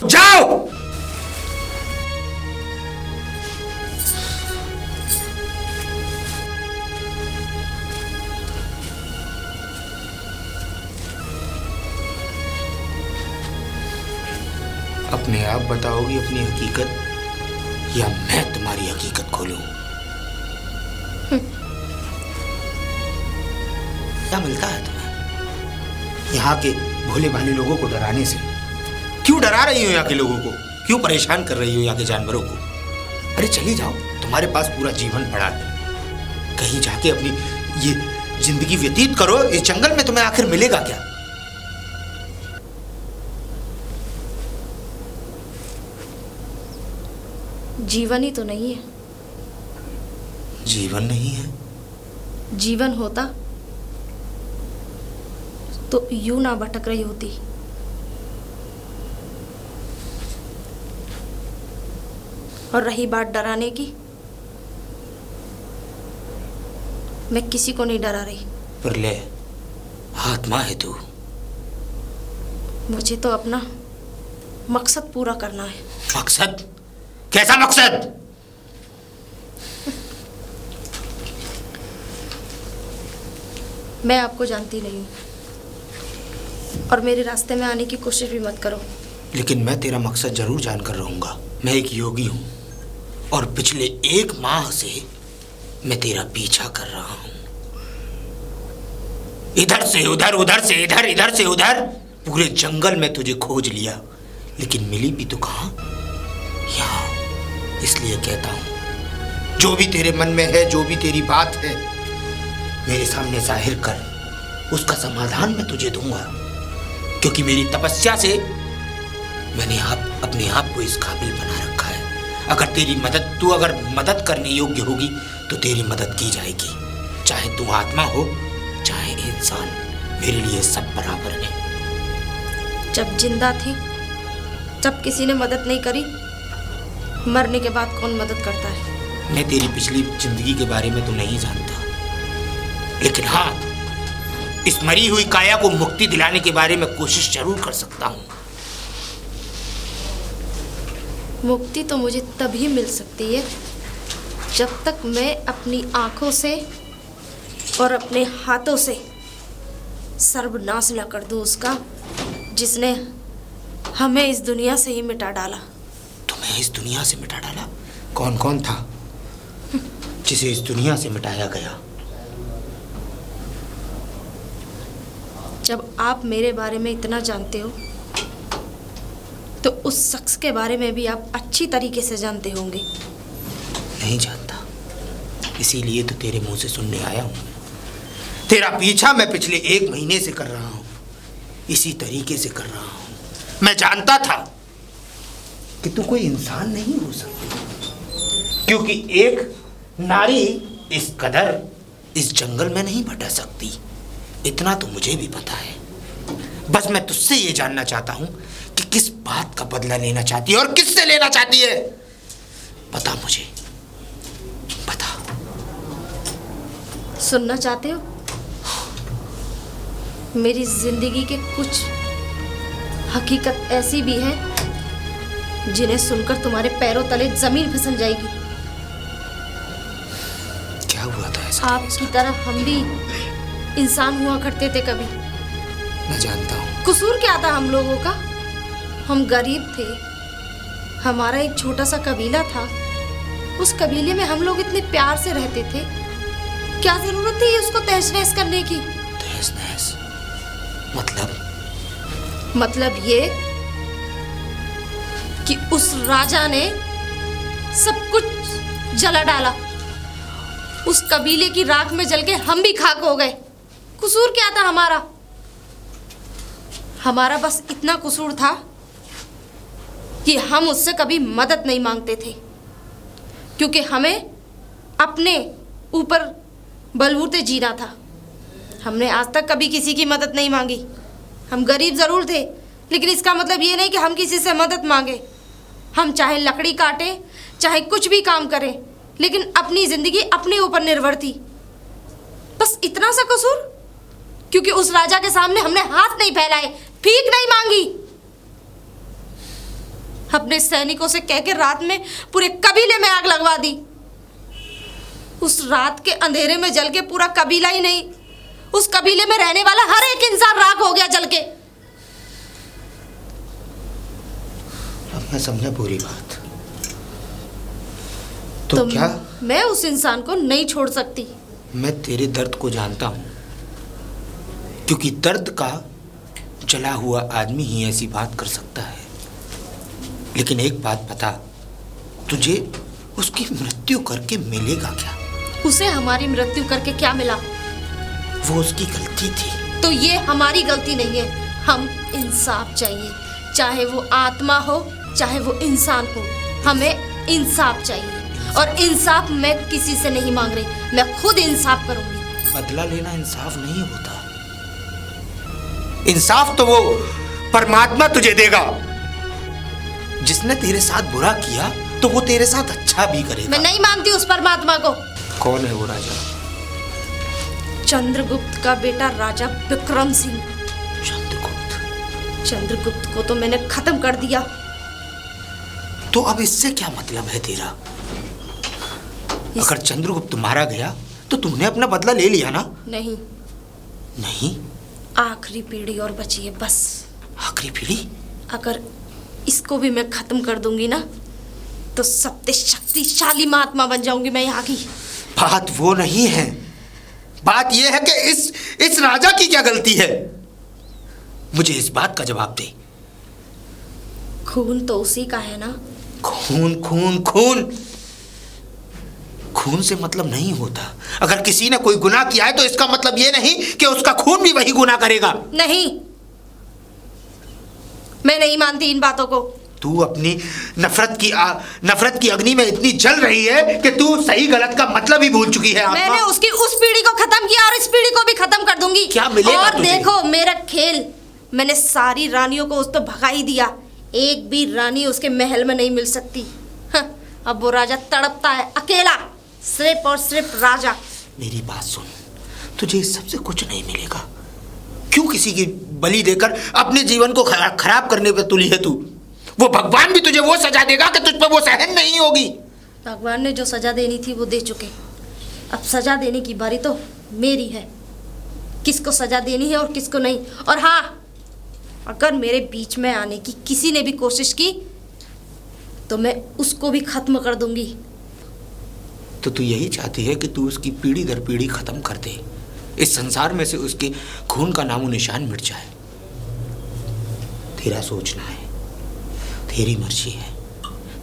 जाओ। अपने आप बताओगी अपनी हकीकत या मैं तुम्हारी हकीकत खोलूं? क्या मिलता है तुम्हें यहाँ के भोले भाले लोगों को डराने से? क्यों डरा रही हो यहाँ के लोगों को? क्यों परेशान कर रही हो यहाँ के जानवरों को? अरे चली जाओ, तुम्हारे पास पूरा जीवन पड़ा है। कहीं जाके अपनी ये जिंदगी व्यतीत करो। इस जंगल में तुम्हें आखिर मिलेगा क्या? जीवन ही तो नहीं है। जीवन नहीं है? जीवन होता तो यूं ना भटक रही होती। और रही बात डराने की, मैं किसी को नहीं डरा रही। पर ले, आत्मा है तू। मुझे तो अपना मकसद पूरा करना है। मकसद? कैसा मकसद? मैं आपको जानती नहीं हूं और मेरे रास्ते में आने की कोशिश भी मत करो। लेकिन मैं तेरा मकसद जरूर जानकर रहूंगा। मैं एक योगी हूं और पिछले 1 माह से मैं तेरा पीछा कर रहा हूं। इधर से उधर, उधर से इधर, इधर से उधर, पूरे जंगल में तुझे खोज लिया, लेकिन मिली भी तो कहां? यहाँ। इसलिए कहता हूं, जो भी तेरे मन में है, जो भी तेरी बात है, मेरे सामने जाहिर कर। उसका समाधान मैं तुझे दूंगा, क्योंकि मेरी तपस्या से मैंने अपने आप को इस काबिल बना रखा है। अगर मदद करने योग्य होगी तो तेरी मदद की जाएगी। चाहे तू आत्मा हो चाहे इंसान, मेरे लिए सब बराबर है। जब जिंदा थी जब किसी ने मदद नहीं करी, मरने के बाद कौन मदद करता है? मैं तेरी पिछली जिंदगी के बारे में तो नहीं जानता, लेकिन हाँ, इस मरी हुई काया को मुक्ति दिलाने के बारे में कोशिश जरूर कर सकता हूँ। मुक्ति तो मुझे तभी मिल सकती है जब तक मैं अपनी आंखों से और अपने हाथों से सर्वनाश न कर दूं उसका, जिसने हमें इस दुनिया से ही मिटा डाला। तुम्हें इस दुनिया से मिटा डाला? कौन कौन था जिसे इस दुनिया से मिटाया गया? जब आप मेरे बारे में इतना जानते हो तो उस शख्स के बारे में भी आप अच्छी तरीके से जानते होंगे। नहीं जानता, इसीलिए तो तेरे मुंह से सुनने आया हूं। तेरा पीछा मैं पिछले 1 महीने से कर रहा हूं, इसी तरीके से कर रहा हूं। मैं जानता था कि तू कोई इंसान नहीं हो सकती, क्योंकि एक नारी इस कदर इस जंगल में नहीं भटक सकती। इतना तो मुझे भी पता है। बस मैं तुझसे ये जानना चाहता हूं कि किस बात का बदला लेना चाहती है और किससे लेना चाहती है। बता मुझे, बता। सुनना चाहते हो? मेरी जिंदगी के कुछ हकीकत ऐसी भी है जिन्हें सुनकर तुम्हारे पैरों तले जमीन फिसल जाएगी। क्या हुआ था ऐसा? आपकी तरह हम भी इंसान हुआ करते थे कभी। मैं जानता हूँ। कसूर क्या था हम लोगों का? हम गरीब थे, हमारा एक छोटा सा कबीला था। उस कबीले में हम लोग इतने प्यार से रहते थे, क्या जरूरत थी उसको तहस नहस करने की? तहस नहस मतलब ये कि उस राजा ने सब कुछ जला डाला। उस कबीले की राख में जल के हम भी खाक हो गए। कसूर क्या था हमारा? हमारा बस इतना कसूर था कि हम उससे कभी मदद नहीं मांगते थे, क्योंकि हमें अपने ऊपर बलबूते जीना था। हमने आज तक कभी किसी की मदद नहीं मांगी। हम गरीब ज़रूर थे, लेकिन इसका मतलब ये नहीं कि हम किसी से मदद मांगे। हम चाहे लकड़ी काटें, चाहे कुछ भी काम करें, लेकिन अपनी ज़िंदगी अपने ऊपर निर्भर थी। बस इतना सा कसूर, क्योंकि उस राजा के सामने हमने हाथ नहीं फैलाए, भीख नहीं मांगी। अपने सैनिकों से कह के रात में पूरे कबीले में आग लगवा दी। उस रात के अंधेरे में जल के पूरा कबीला ही नहीं, उस कबीले में रहने वाला हर एक इंसान राख हो गया जल के। अब मैं समझा पूरी बात। तो क्या मैं उस इंसान को नहीं छोड़ सकती? मैं तेरे दर्द को जानता हूं, क्योंकि दर्द का जला हुआ आदमी ही ऐसी बात कर सकता है। लेकिन एक बात बता, तुझे उसकी मृत्यु करके मिलेगा क्या? उसे हमारी मृत्यु करके क्या मिला? वो उसकी गलती थी। तो ये हमारी गलती नहीं है। हम इंसाफ चाहिए, चाहे वो आत्मा हो चाहे वो इंसान हो, हमें इंसाफ चाहिए। और इंसाफ मैं किसी से नहीं मांग रही, मैं खुद इंसाफ करूंगी। बदला लेना इंसाफ नहीं होता। इंसाफ तो वो परमात्मा तुझे देगा। जिसने तेरे साथ बुरा किया तो वो तेरे साथ अच्छा भी करेगा। मैं नहीं मानती उस परमात्मा को। कौन है वो राजा? चंद्रगुप्त का बेटा राजा विक्रम सिंह। चंद्रगुप्त को तो मैंने खत्म कर दिया। तो अब इससे क्या मतलब है तेरा? अगर चंद्रगुप्त मारा गया तो तुमने अपना बदला ले लिया ना? नहीं। नहीं? आखिरी पीढ़ी और बची है बस। आखिरी पीढ़ी? अगर इसको भी मैं खत्म कर दूंगी ना तो सबसे शक्तिशाली महात्मा बन जाऊंगी मैं यहाँ की। बात वो नहीं है, बात ये है कि इस राजा की क्या गलती है? मुझे इस बात का जवाब दे। खून तो उसी का है ना? खून खून खून खून से मतलब नहीं होता। अगर किसी ने कोई गुनाह किया है तो इसका मतलब ये नहीं कि उसका खून भी वही गुनाह करेगा। नहीं, मैं नहीं मानती इन बातों को। तू अपनी नफरत की अग्नि में इतनी जल रही है कि तू सही गलत का मतलब ही भूल चुकी है। मैंने उसकी उस पीढ़ी को खत्म किया और इस पीढ़ी को भी खत्म कर दूंगी। क्या मिलेगा और तुझे? देखो मेरा खेल, मैंने सारी रानियों को उस तो भगा ही दिया। एक भी रानी उसके महल में नहीं मिल सकती। अब वो राजा तड़पता है अकेला, सिर्फ और सिर्फ राजा। मेरी बात सुन, तुझे इस सबसे कुछ नहीं मिलेगा। क्यों किसी की बलि देकर अपने जीवन को खराब करने पे तुली है तू? वो भगवान भी तुझे वो सजा देगा कि तुझ पर वो सहन नहीं होगी। भगवान ने जो सजा देनी थी वो दे चुके। अब सजा देने की बारी तो मेरी है, किसको सजा देनी है और किसको नहीं। और हाँ, अगर मेरे बीच में आने की किसी ने भी कोशिश की तो मैं उसको भी खत्म कर दूंगी। तो तू यही चाहती है कि तू उसकी पीढ़ी दर पीढ़ी खत्म कर दे, इस संसार में से उसके खून का नामो निशान मिट जाए। तेरा सोचना है, तेरी मर्जी है।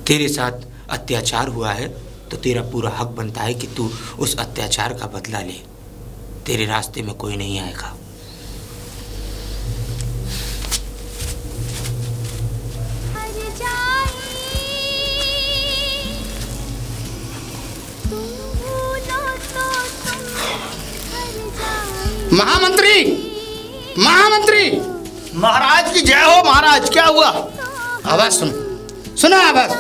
तेरे साथ अत्याचार हुआ है तो तेरा पूरा हक बनता है कि तू उस अत्याचार का बदला ले। तेरे रास्ते में कोई नहीं आएगा। महामंत्री, महामंत्री, महाराज की जय हो। महाराज क्या हुआ? आवाज सुनो आवाज।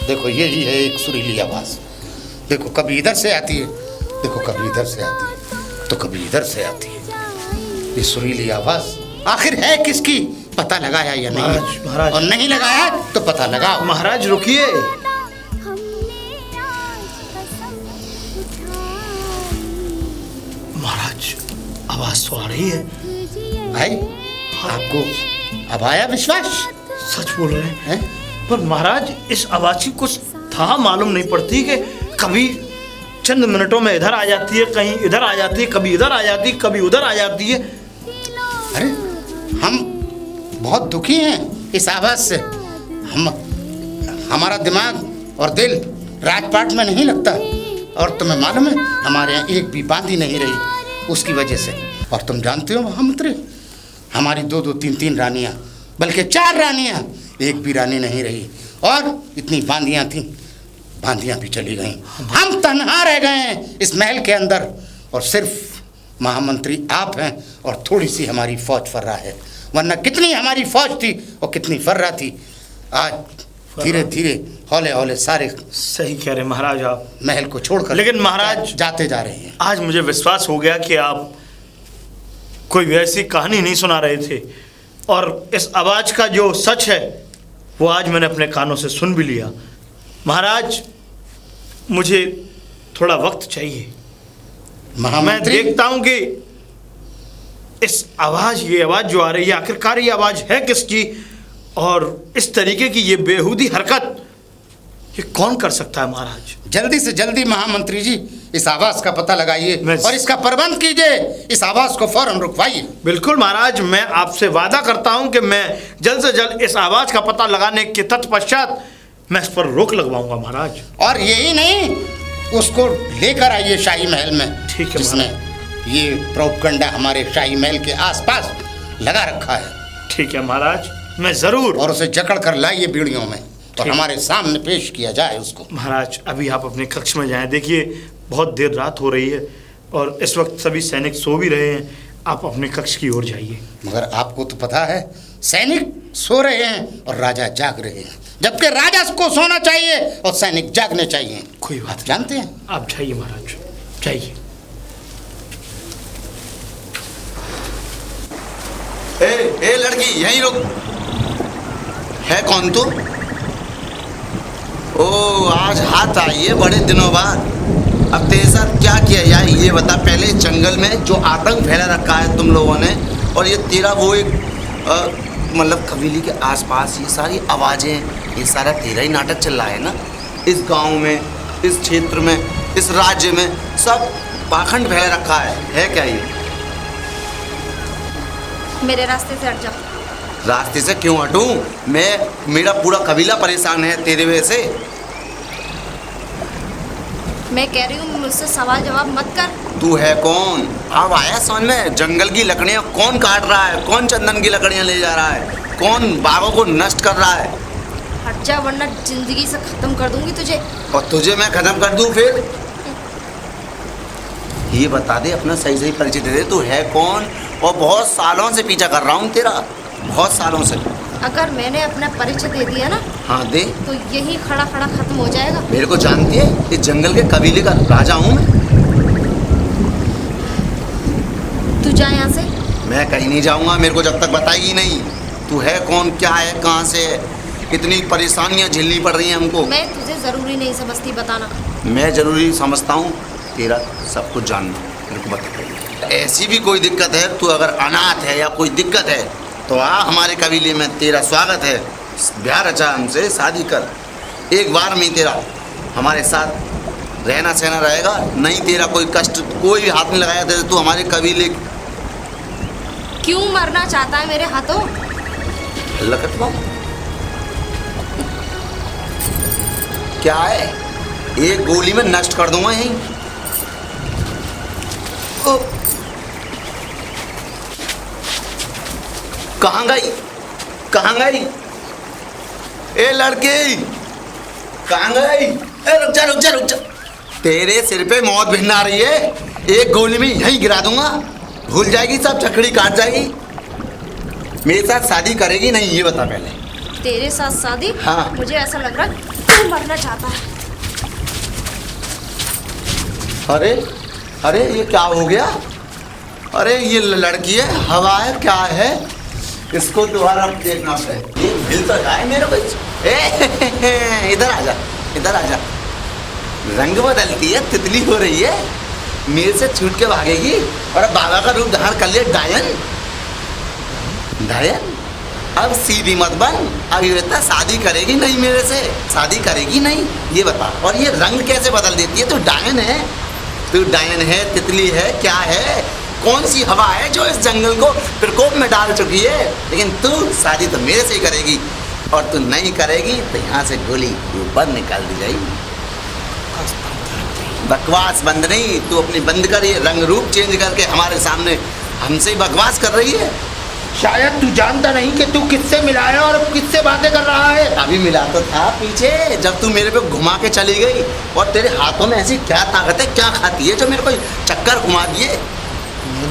देखो यही है एक सुरीली आवाज। देखो कभी इधर से आती है, देखो कभी इधर से आती है, तो कभी इधर से आती है। ये सुरीली आवाज आखिर है किसकी? पता लगाया या नहीं? महाराज, और नहीं लगाया तो पता लगाओ। महाराज रुकिए। महाराज आवाज तो आ रही है। भाई आपको अब आया विश्वास? सच बोल रहे हैं? हैं? पर महाराज इस आवाज की कुछ था मालूम नहीं पड़ती कि कभी चंद मिनटों में इधर आ जाती है, कहीं इधर आ जाती है, कभी इधर आ जाती है, कभी उधर आ जाती है। अरे हम बहुत दुखी हैं इस आवाज से। हमारा दिमाग और दिल राजपाट में नहीं लगता। और तुम्हें मालूम है हमारे यहाँ एक भी बांधी नहीं रही उसकी वजह से। और तुम जानते हो महामंत्री, हमारी 2-2, 3-3 रानियाँ, बल्कि 4 रानियाँ, एक भी रानी नहीं रही। और इतनी बांधियाँ थीं, बांधियाँ भी चली गईं। हम तन्हा रह गए हैं इस महल के अंदर। और सिर्फ महामंत्री आप हैं और थोड़ी सी हमारी फौज फर्रा है, वरना कितनी हमारी फौज थी और कितनी फर्रा थी। आज धीरे धीरे हौले हौले सारे सही कह रहे महाराज आप, महल को छोड़कर लेकिन महाराज जाते जा रहे हैं। आज मुझे विश्वास हो गया कि आप कोई वैसी कहानी नहीं सुना रहे थे और इस आवाज का जो सच है वो आज मैंने अपने कानों से सुन भी लिया। महाराज, मुझे थोड़ा वक्त चाहिए। मैं देखता हूं कि इस ये आवाज जो आ रही है, आखिरकार ये आवाज है किसकी, और इस तरीके की ये बेहूदी हरकत ये कौन कर सकता है। महाराज, जल्दी से जल्दी महामंत्री जी इस आवाज का पता लगाइए मैं- और इसका प्रबंध कीजिए। इस आवाज को फौरन रुकवाइए। बिल्कुल महाराज, मैं आपसे वादा करता हूं कि मैं जल्द से जल्द इस आवाज का पता लगाने के तत्पश्चात मैं इस पर रोक लगवाऊंगा। महाराज, और यही नहीं, उसको लेकर आइए शाही महल में। ठीक है जिसमें ये प्रोपगंडा हमारे शाही महल के आसपास लगा रखा है। ठीक है महाराज, मैं जरूर। और उसे जकड़ कर लाइए बीड़ियों में और हमारे सामने पेश किया जाए उसको। महाराज, अभी आप अपने कक्ष में जाएं। देखिए, बहुत देर रात हो रही है और इस वक्त सभी सैनिक सो भी रहे हैं। आप अपने कक्ष की ओर जाइए। मगर आपको तो पता है, सैनिक सो रहे हैं और राजा जाग रहे हैं, जबकि राजा को सोना चाहिए और सैनिक जागने चाहिए। कोई बात आप जानते हैं। आप जाइए महाराज, जाइए। ए लड़की, यहीं रुक। है कौन तू? ओ, आज हाथ आई है बड़े दिनों बाद। अब तेरे साथ क्या किया यार, ये बता पहले। जंगल में जो आतंक फैला रखा है तुम लोगों ने, और ये तेरा वो एक मतलब कबीले के आसपास ये सारी आवाज़ें, ये सारा तेरा ही नाटक चल रहा है ना। इस गांव में, इस क्षेत्र में, इस राज्य में सब पाखंड फैला रखा है क्या ये? मेरे रास्ते से हट जाओ। रास्ते से क्यों हटूं? मेरा पूरा कबीला परेशान है तेरे वजह से। मैं कह रही हूँ, मुझसे सवाल जवाब मत कर। तू है कौन? अब आया समझ में? जंगल की लकड़ियाँ कौन काट रहा है? कौन चंदन की लकड़ियाँ ले जा रहा है? कौन बागों को नष्ट कर रहा है? हट जा, वरना जिंदगी से खत्म कर दूंगी तुझे। और तुझे मैं खत्म कर दूं फिर? ये बता दे, अपना सही सही परिचय दे दे। तू है कौन? और बहुत सालों से पीछा कर रहा हूँ तेरा, बहुत सालों से। अगर मैंने अपना परिचय दे दिया ना, हाँ दे। तो यही खड़ा खड़ा खत्म हो जाएगा। मेरे को जानती है, इस जंगल के कबीले का राजा हूँ मैं। तू जा यहाँ से। मैं कहीं नहीं जाऊँगा, मेरे को जब तक बताएगी नहीं तू है कौन, क्या है, कहाँ से है। इतनी परेशानियाँ झेलनी पड़ रही हैं हमको। मैं तुझे ज़रूरी नहीं समझती बताना। मैं ज़रूरी समझता हूँ तेरा सब कुछ जानना। मेरे को बता, ऐसी भी कोई दिक्कत है, तू अगर अनाथ है या कोई दिक्कत है तो आ हमारे कबीले में, तेरा स्वागत है। ब्याह रचा हमसे, शादी कर। एक बार में तेरा हमारे साथ रहना सहना रहेगा। नहीं तेरा कोई कष्ट कोई भी हाथ नहीं लगाया तेरे, तू हमारे कबीले। क्यों मरना चाहता है मेरे हाथों? लकतवा क्या है? एक गोली में नष्ट कर दूंगा यहीं। कहाँ गई, कहाँ गई? ए लड़की, कहाँ गई? ए रुक जा रुक जा रुक जा। तेरे सिर पे मौत भिन्न आ रही है। एक गोली में यहीं गिरा दूंगा, भूल जाएगी सब, चकड़ी काट जाएगी। मेरे साथ शादी करेगी नहीं, ये बता पहले। तेरे साथ शादी? हाँ। मुझे ऐसा लग रहा है तू मरना चाहता है। अरे अरे ये क्या हो गया? अरे ये लड़की है, हवा है, क्या है? इसको दोबारा देखना है। ये मिल तो जाए मेरे को। इधर आजा, इधर आजा। रंग बदलती है, तितली हो रही है, मेरे से छूट के भागेगी और अब बाबा का रूप धारण कर लिया डायन। डायन अब सीधी मत बन। अब ये बता, शादी करेगी नहीं मेरे से? शादी करेगी नहीं, ये बता। और ये रंग कैसे बदल देती है? तू डायन है, तू डायन है, तितली है, क्या है? कौन सी हवा है जो इस जंगल को प्रकोप में डाल चुकी है? लेकिन तू शादी तो मेरे से ही करेगी, और तू नहीं करेगी तो यहाँ से गोली ऊपर निकाल दी जाएगी। बकवास बंद नहीं, तू अपनी बंद कर। ये रंग रूप चेंज करके हमारे सामने हमसे ही बकवास कर रही है। शायद तू जानता नहीं कि तू किससे मिला है और किससे बातें कर रहा है। अभी मिला तो था पीछे, जब तू मेरे पे घुमा के चली गई। और तेरे हाथों में ऐसी क्या ताकत है, क्या खाती है जो मेरे को चक्कर घुमा दिए?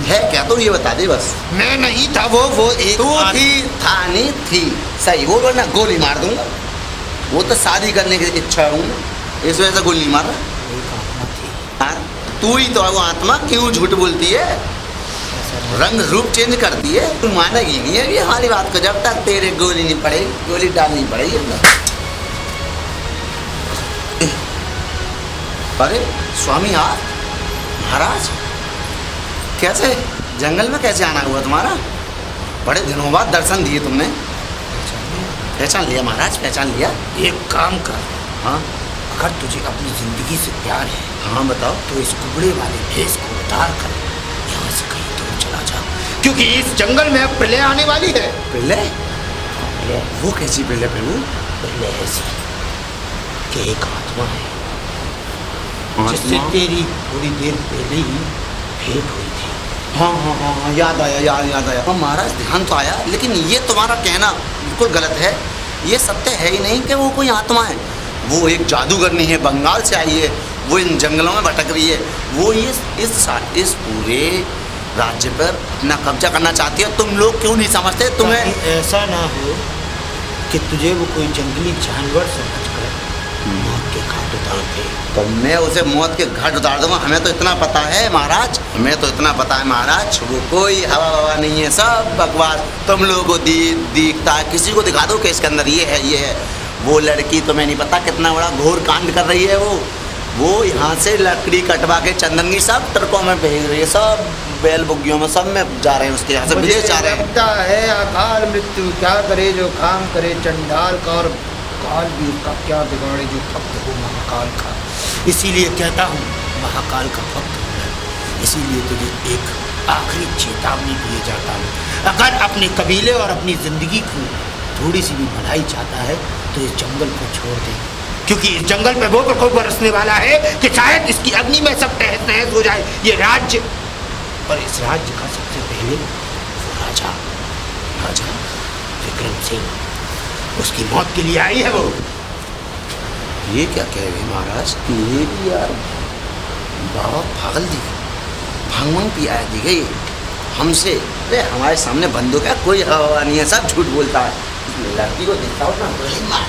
है क्या? तो ये बता दे बस। मैं नहीं था वो एक तू थी, था नहीं थी, सही बोल, वरना गोली मार दूंगा। वो तो शादी करने की इच्छा हूँ, इस वजह से गोली नहीं मार रहा। हाँ, तू ही तो वो आत्मा, क्यों झूठ बोलती है? रंग रूप चेंज कर दिए। तू मानेगी नहीं है ये हमारी बात को, जब तक तेरे गोली नहीं पड़ेगी, गोली डालनी पड़ेगी। अरे स्वामी आप महाराज, कैसे जंगल में कैसे आना हुआ तुम्हारा? बड़े दिनों बाद दर्शन दिए तुमने। पहचान लिया महाराज, पहचान लिया। एक काम कर, हाँ अगर तुझे अपनी जिंदगी से प्यार है हाँ बताओ। तो इस कुबड़े वाले भेष को उतार कर यहाँ से कहीं दूर चला जा, क्योंकि इस जंगल में अब प्रलय आने वाली है। प्रलय? वो कैसी प्रलय प्रभु? प्रलय ऐसी कि एक आत्मा है जिससे आत्मा? तेरी थोड़ी देर पहले ही भेंट हुई थी। हाँ हाँ हाँ हाँ, याद आया याद आया। हाँ महाराज ध्यान तो आया, लेकिन ये तुम्हारा कहना बिल्कुल गलत है। ये सत्य है ही नहीं कि वो कोई आत्मा है। वो एक जादूगरनी है, बंगाल से आई है, वो इन जंगलों में भटक रही है। वो इस पूरे राज्य पर अपना कब्जा करना चाहती है। तुम लोग क्यों नहीं समझते? तुम्हें कहीं ऐसा ना हो कि तुझे वो कोई जंगली जानवर समझकर मौत के घाट उतार दे। तो मैं उसे मौत के घाट उतार दूंगा। हमें तो इतना पता है महाराज, हमें तो इतना पता है महाराज, वो कोई हवा ववा नहीं है, सब बकवास। तुम लोगों को दिखता है, किसी को दिखा दो कि इसके अंदर ये है। वो लड़की तुम्हें नहीं पता कितना बड़ा घोर कांड कर रही है। वो यहाँ से लकड़ी कटवा के चंदन की सब ट्रकों में भेज रही है, सब बैल बुग्गियों में, सब में जा रहे हैं उसके यहाँ से विदेश जा रहे हैं। लगता है अकाल मृत्यु क्या करे जो काम करे चंडाल का, और काल भी उसका क्या बिगाड़े जो भक्त हो महाकाल का। इसीलिए कहता हूँ महाकाल का भक्त हूँ मैं। इसीलिए तुझे एक आखिरी चेतावनी दिए जाता हूँ, अगर अपने कबीले और अपनी जिंदगी को थोड़ी सी भी भलाई चाहता है तो इस जंगल को छोड़ दे, क्योंकि इस जंगल पे वो प्रकोप बरसने वाला है कि शायद इसकी अग्नि में सब तहस नहस हो जाए ये राज्य। और इस राज्य का सबसे पहले वो राजा विक्रम सिंह, उसकी मौत के लिए आई है वो। ये क्या कह रहे हैं महाराज? ये भी यार बाबा पागल दी, भांग पिया दी गई हमसे। अरे हमारे सामने बंदूक है, कोई हवा नहीं है, सब झूठ बोलता है। लड़की को देखता हो ना, गोली मार